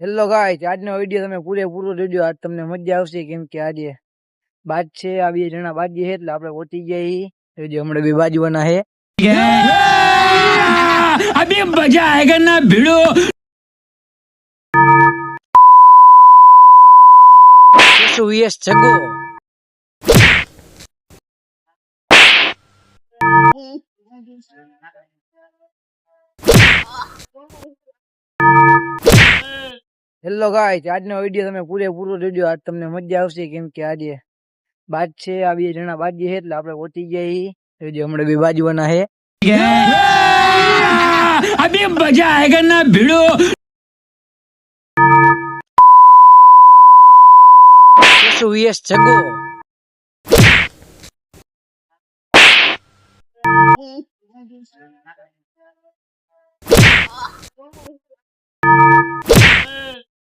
Hello guys, આજનો video તમે પૂરેપૂરો જોજો. આજ તમને મજા આવશે કેમ કે આજે બાજ છે. આ 2 જણા બાજી છે એટલે આપણે પહોંચી ગયા. જો હમણાં 2 બાજવાના છે. અભી મજા આયેગા ના ભીડો. વીએસ જગો. હેલો ગાઈસ, આજનો વિડીયો તમે પૂરેપૂરો જોજો. આજ તમને મજા આવશે કેમ કે આજે બાજ છે. આ 2 જણા બાજી છે એટલે આપણે પહોંચી ગયા. જો હમણાં 2 બાજવાના છે. અભી મજા આયેગા ના ભીડો. વીએસ જગો.